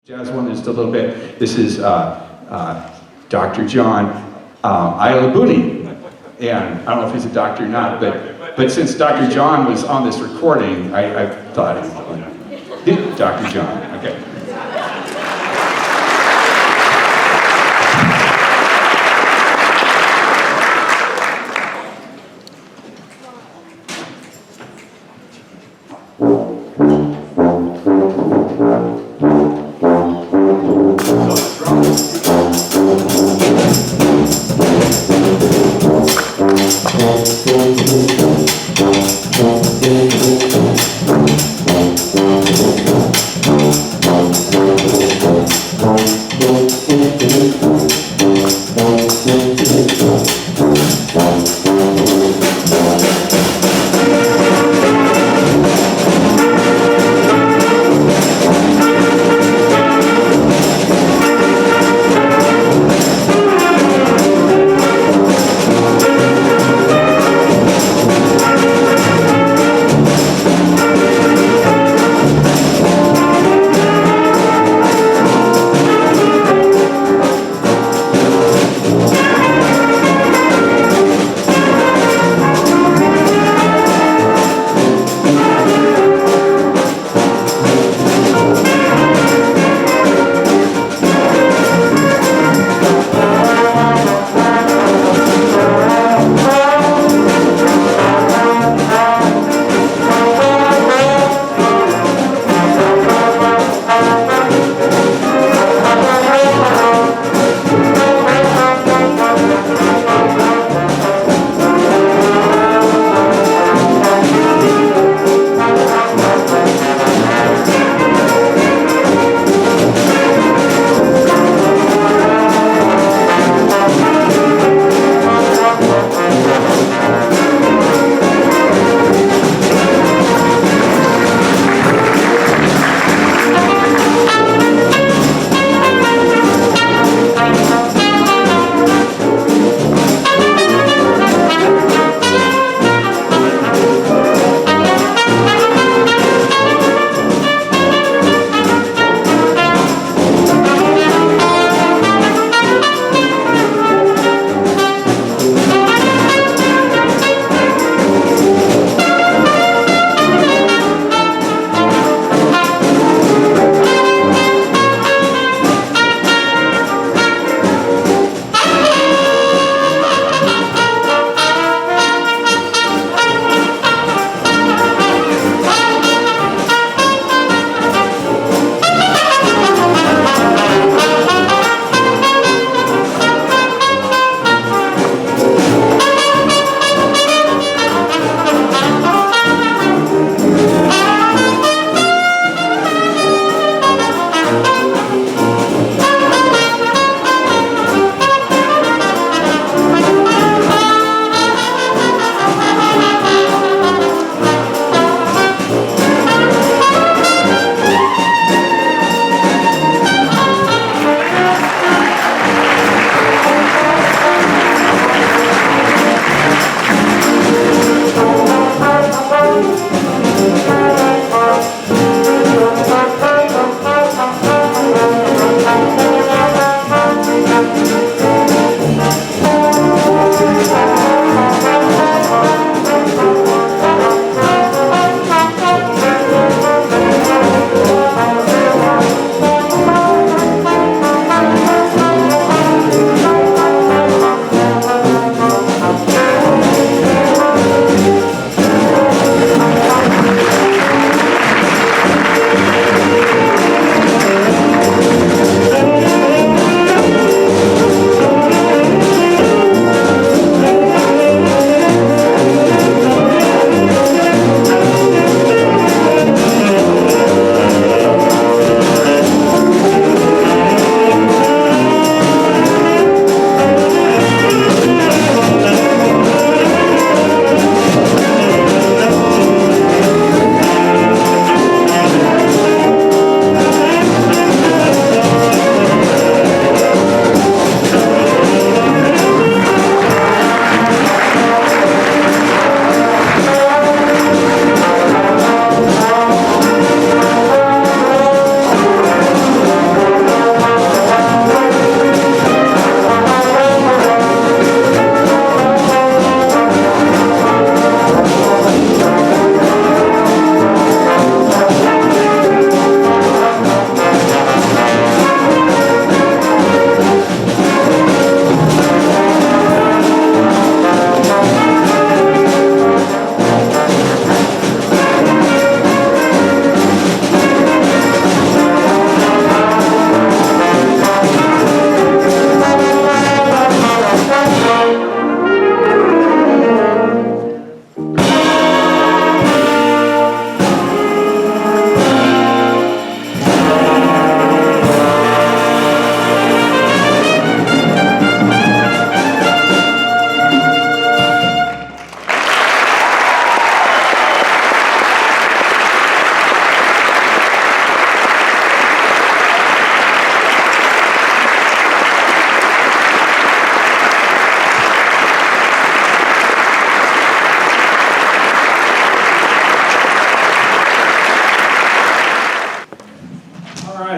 Jazz one just a little bit. This is Dr. John Ayalabuni. And I don't know if he's a doctor or not, but since Dr. John was on this recording, I thought, Dr. John, okay.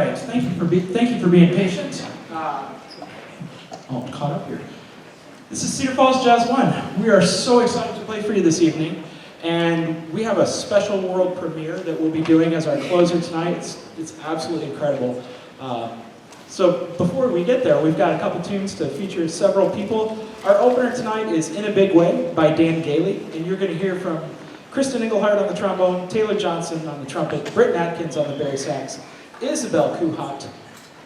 right, thank you for being patient. I'm caught up here. This is Cedar Falls Jazz 1. We are so excited to play for you this evening, and we have a special world premiere that we'll be doing as our closer tonight. It's absolutely incredible. So before we get there, we've got a couple tunes to feature several people. Our opener tonight is In a Big Way by Dan Gailey, and you're going to hear from Kristen Engelhardt on the trombone, Taylor Johnson on the trumpet, Britton Atkins on the bari sax, Isabel Kuhat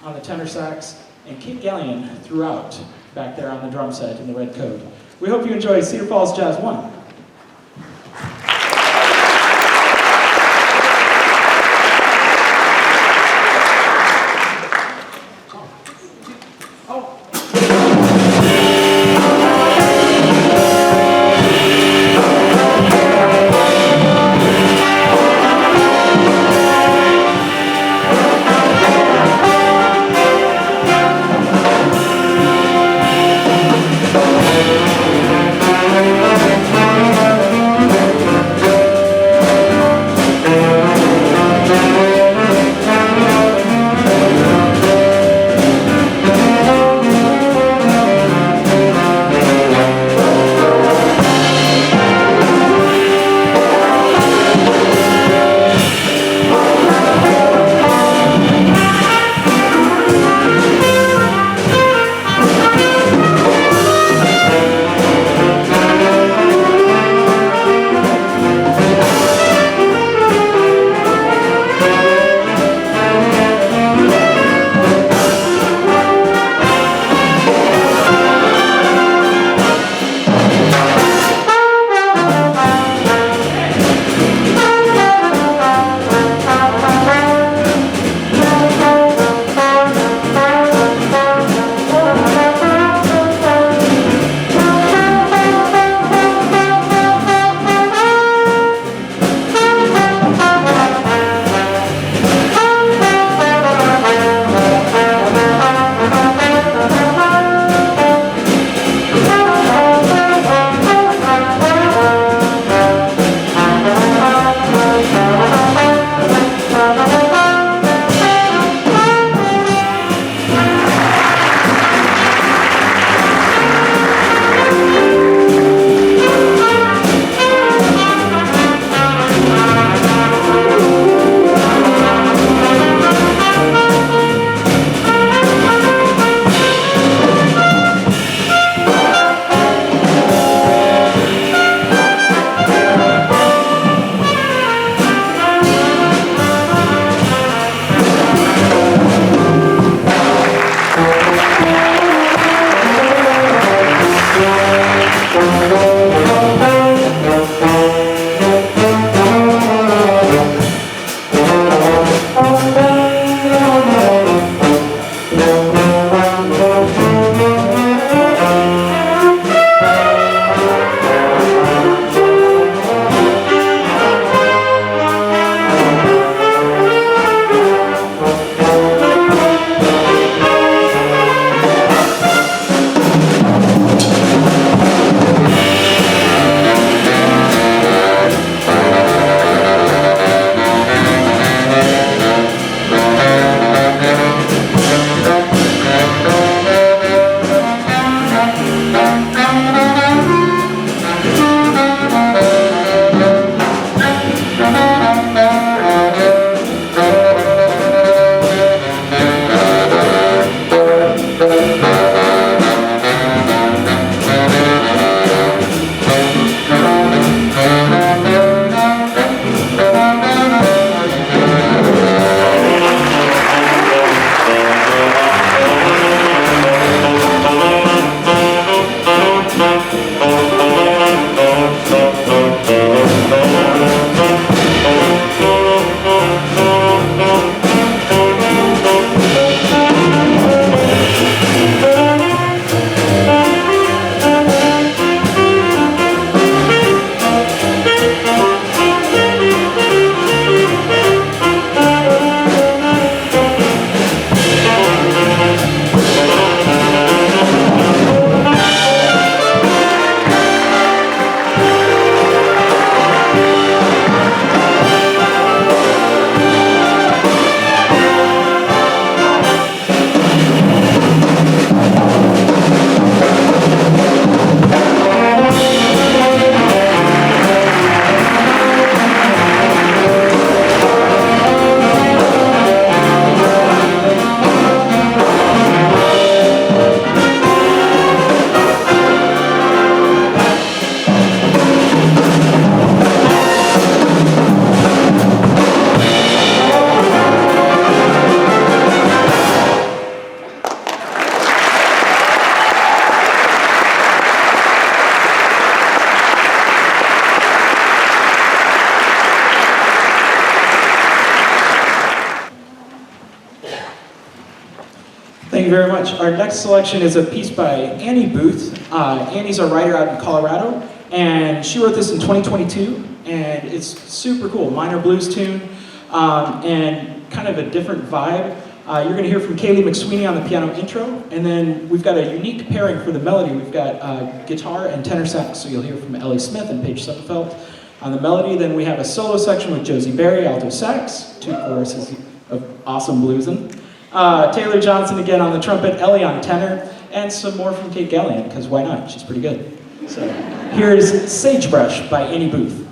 on the tenor sax, and Kate Gallion throughout back there on the drum set in the red coat. We hope you enjoy Cedar Falls Jazz 1. Thank you very much. Our next selection is a piece by Annie Booth. Annie's a writer out in Colorado, and she wrote this in 2022, and it's super cool. Minor blues tune, and kind of a different vibe. You're going to hear from Kaylee McSweeney on the piano intro, and then we've got a unique pairing for the melody. We've got guitar and tenor sax, so you'll hear from Ellie Smith and Paige Summerfelt on the melody. Then we have a solo section with Josie Berry, alto sax, 2 choruses of awesome bluesing. Taylor Johnson again on the trumpet, Ellie on tenor, and some more from Kate Gallion, because why not? She's pretty good. So here's Sagebrush by Annie Booth.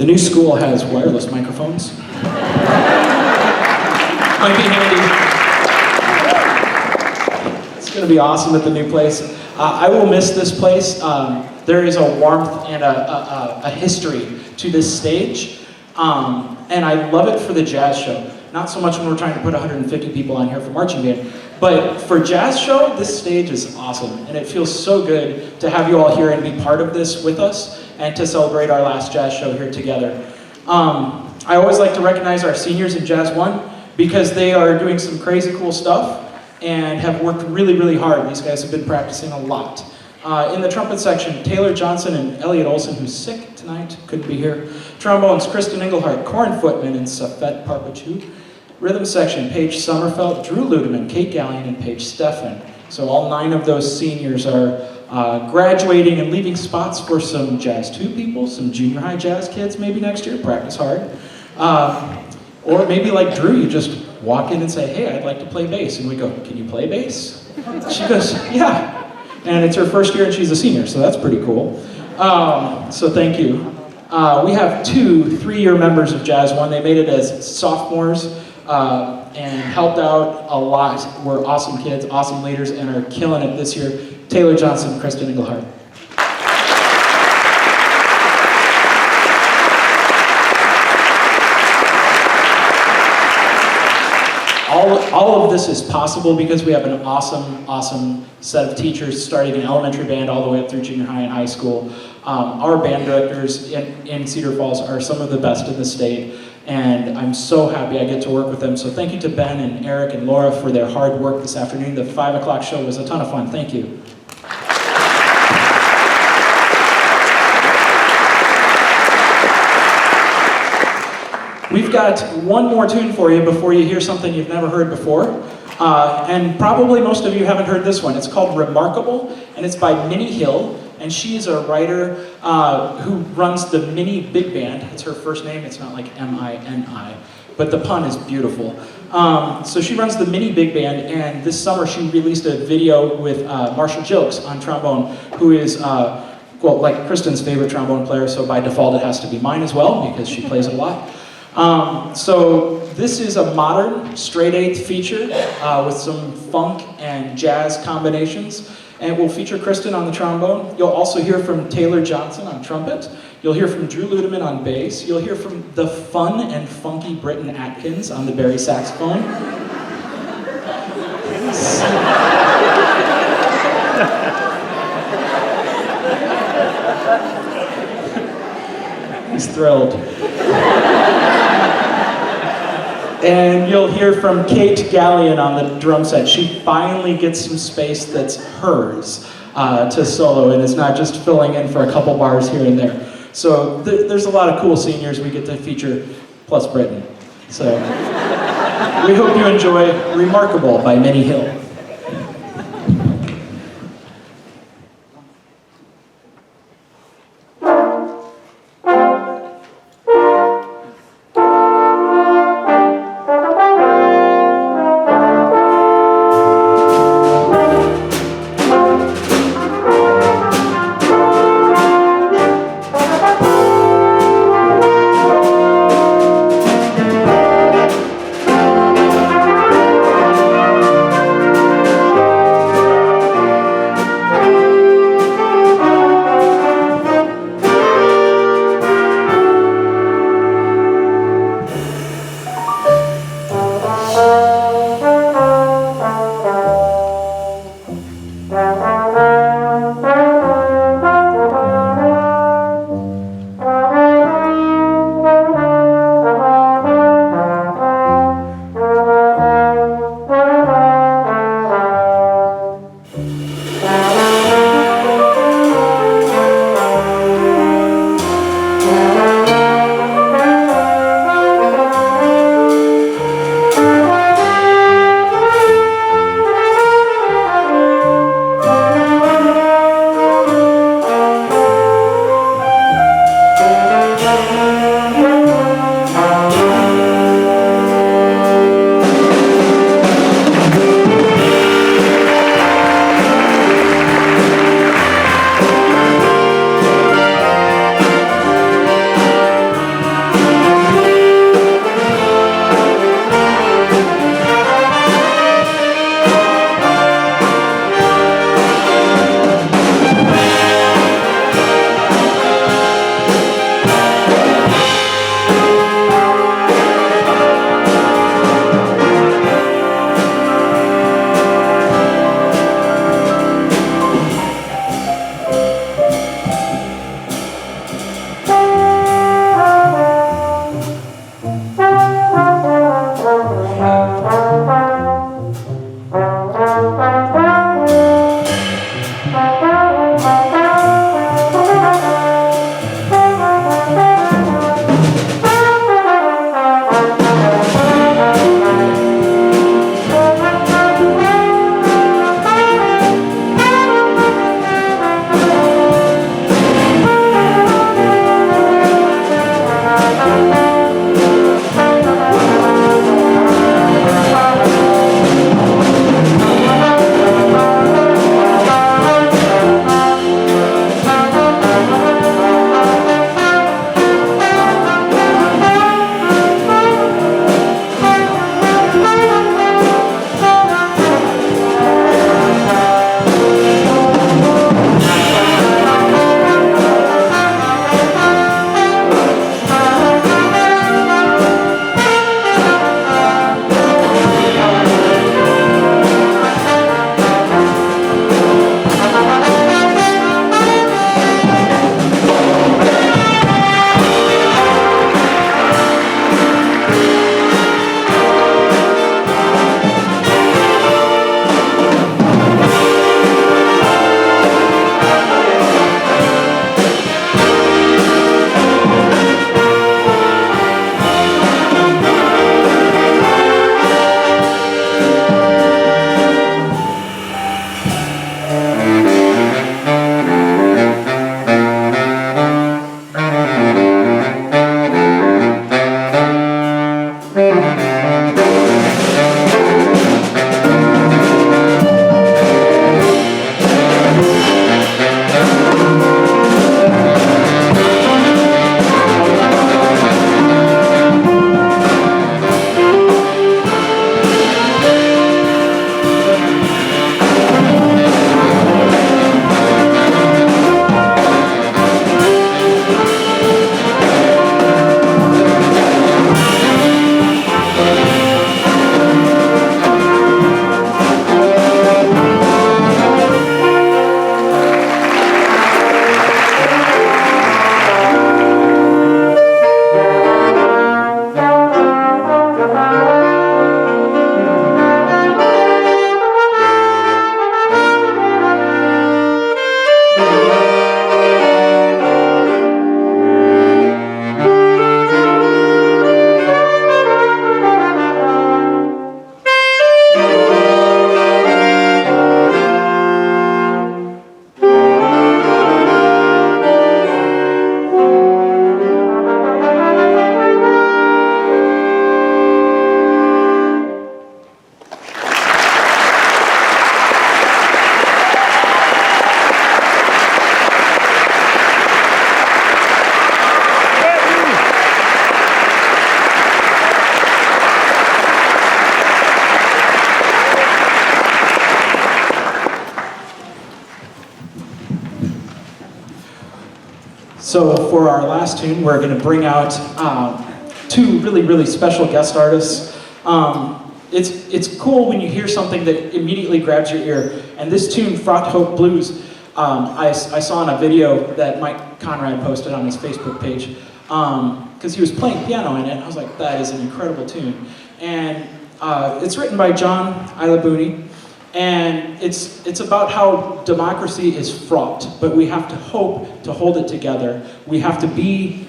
The new school has wireless microphones. Might be handy. It's going to be awesome at the new place. I will miss this place. There is a warmth and a history to this stage. And I love it for the jazz show. Not so much when we're trying to put 150 people on here for marching band, but for jazz show, this stage is awesome. And it feels so good to have you all here and be part of this with us and to celebrate our last jazz show here together. I always like to recognize our seniors in Jazz 1 because they are doing some crazy cool stuff and have worked really, really hard. These guys have been practicing a lot. In the trumpet section, Taylor Johnson and Elliot Olson, who's sick tonight, couldn't be here. Trombones, Kristen Engelhardt, Corin Footman, and Safet Parpachu. Rhythm section, Paige Sommerfeld, Drew Ludeman, Kate Gallion, and Paige Steffen. So all 9 of those seniors are graduating and leaving spots for some Jazz 2 people, some junior high jazz kids maybe next year, practice hard. Or maybe like Drew, you just walk in and say, hey, I'd like to play bass. And we go, can you play bass? She goes, yeah. And it's her first year and she's a senior, so that's pretty cool. So thank you. We have 2 3-year members of Jazz 1. They made it as sophomores and helped out a lot. We're awesome kids, awesome leaders, and are killing it this year. Taylor Johnson, Kristen Engelhardt. All of this is possible because we have an awesome set of teachers starting in elementary band all the way up through junior high and high school. Our band directors in Cedar Falls are some of the best in the state, and I'm so happy I get to work with them. So thank you to Ben and Eric and Laura for their hard work this afternoon. The 5 o'clock show was a ton of fun. Thank you. We've got one more tune for you before you hear something you've never heard before. And probably most of you haven't heard this one. It's called Remarkable, and it's by Minnie Hill. And she is a writer who runs the Minnie Big Band. It's her first name. It's not like M-I-N-I, but the pun is beautiful. So she runs the Minnie Big Band, and this summer she released a video with Marshall Jilks on trombone, who is, well, like Kristen's favorite trombone player, so by default it has to be mine as well, because she plays it a lot. So this is a modern straight eighth feature with some funk and jazz combinations, and it will feature Kristen on the trombone. You'll also hear from Taylor Johnson on trumpet. You'll hear from Drew Ludeman on bass. You'll hear from the fun and funky Britton Atkins on the bari saxophone. He's thrilled. And you'll hear from Kate Gallion on the drum set. She finally gets some space that's hers to solo, and is not just filling in for a couple bars here and there. So there's a lot of cool seniors we get to feature, plus Britton. So we hope you enjoy Remarkable by Minnie Hill. So for our last tune, we're going to bring out two really special guest artists. It's cool when you hear something that immediately grabs your ear. And this tune, Fraught Hope Blues, I saw in a video that Mike Conrad posted on his Facebook page, because he was playing piano in it, and I was like, that is an incredible tune. And it's written by John Ilabuni, and it's about how democracy is fraught, but we have to hope to hold it together. We have to be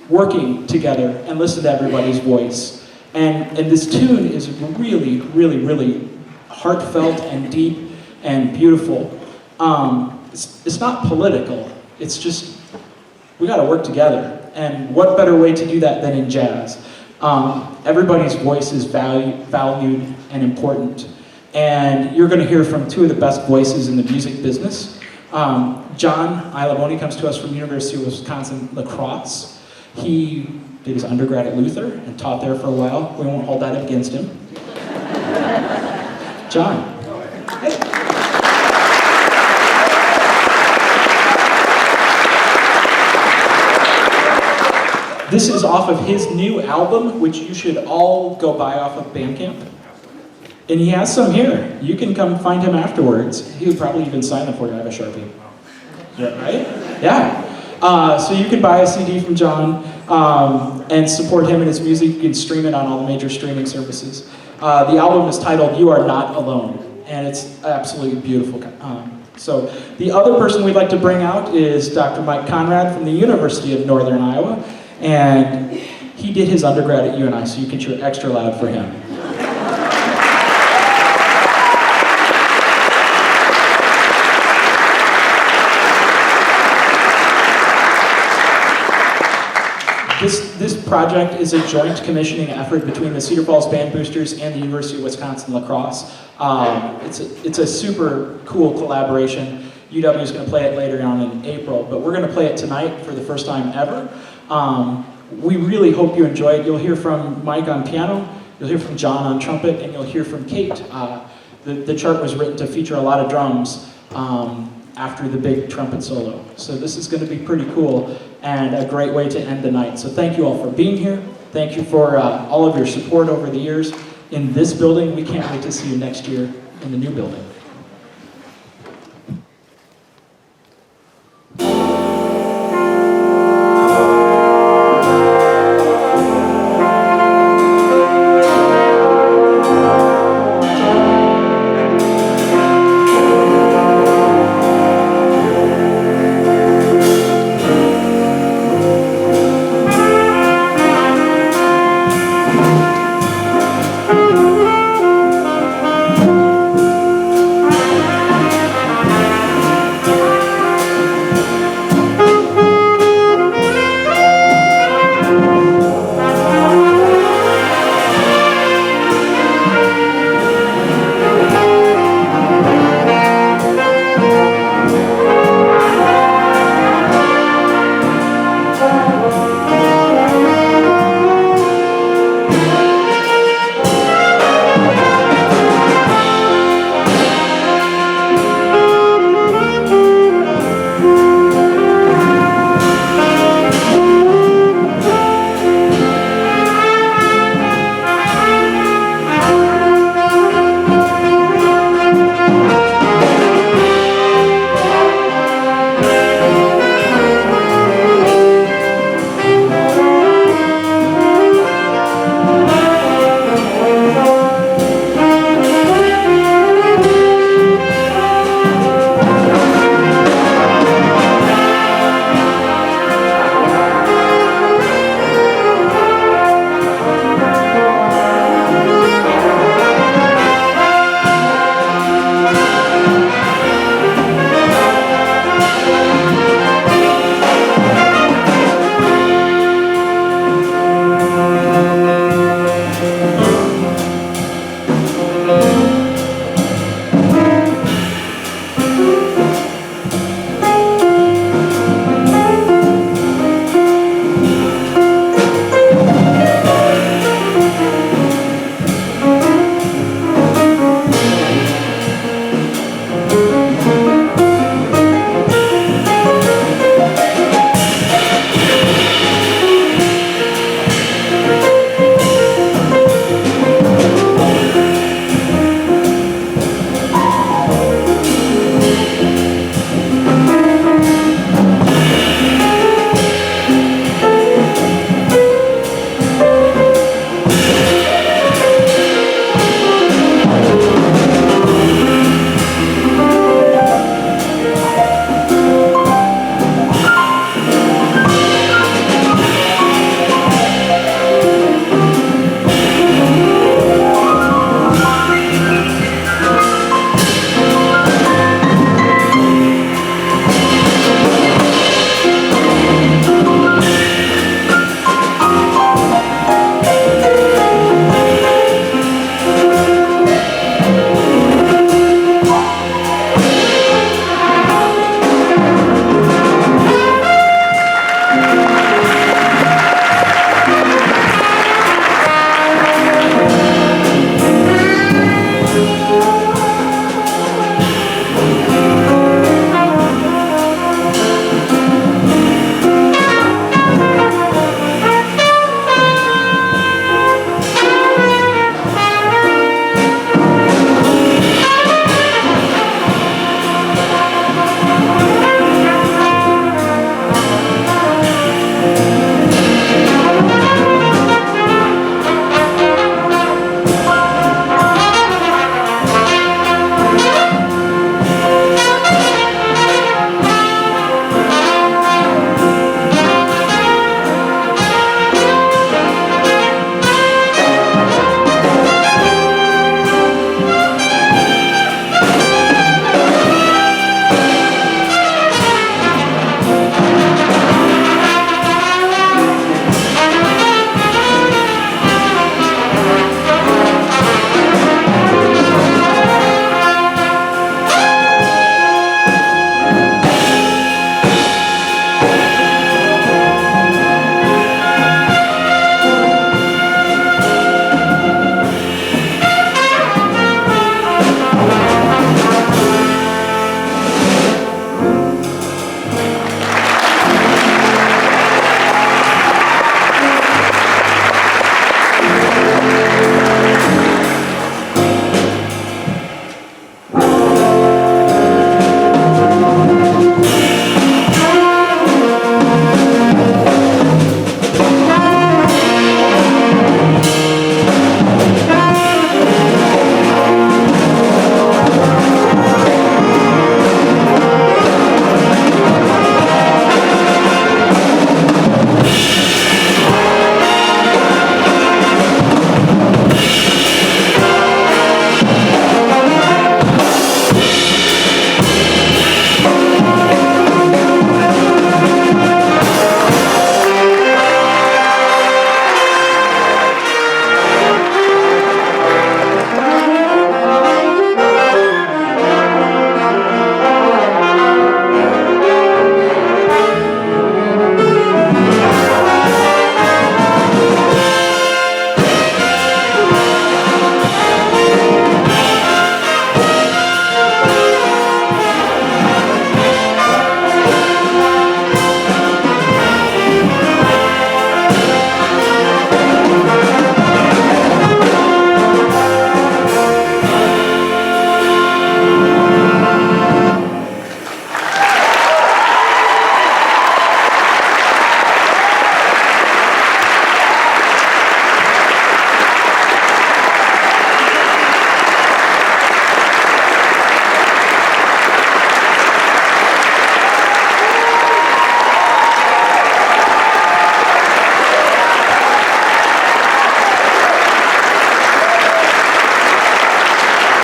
working together and listen to everybody's voice. And this tune is really heartfelt and deep and beautiful. It's not political. It's just, we got to work together. And what better way to do that than in jazz? Everybody's voice is valued and important. And you're going to hear from two of the best voices in the music business. John Ilaboni comes to us from University of Wisconsin La Crosse. He did his undergrad at Luther and taught there for a while. We won't hold that against him. John. Hey. This is off of his new album, which you should all go buy off of Bandcamp. And he has some here. You can come find him afterwards. He would probably even sign them for you. I have a Sharpie. Yeah, right? Yeah. So you can buy a CD from John and support him and his music. You can stream it on all the major streaming services. The album is titled You Are Not Alone, and it's absolutely beautiful. So the other person we'd like to bring out is Dr. Mike Conrad from the University of Northern Iowa, and he did his undergrad at UNI, so you can cheer extra loud for him. This project is a joint commissioning effort between the Cedar Falls Band Boosters and the University of Wisconsin La Crosse. It's a super cool collaboration. UW is going to play it later on in April, but we're going to play it tonight for the first time ever. We really hope you enjoy it. You'll hear from Mike on piano, you'll hear from John on trumpet, and you'll hear from Kate. The chart was written to feature a lot of drums after the big trumpet solo. So this is going to be pretty cool and a great way to end the night. So thank you all for being here. Thank you for all of your support over the years in this building. We can't wait to see you next year in the new building.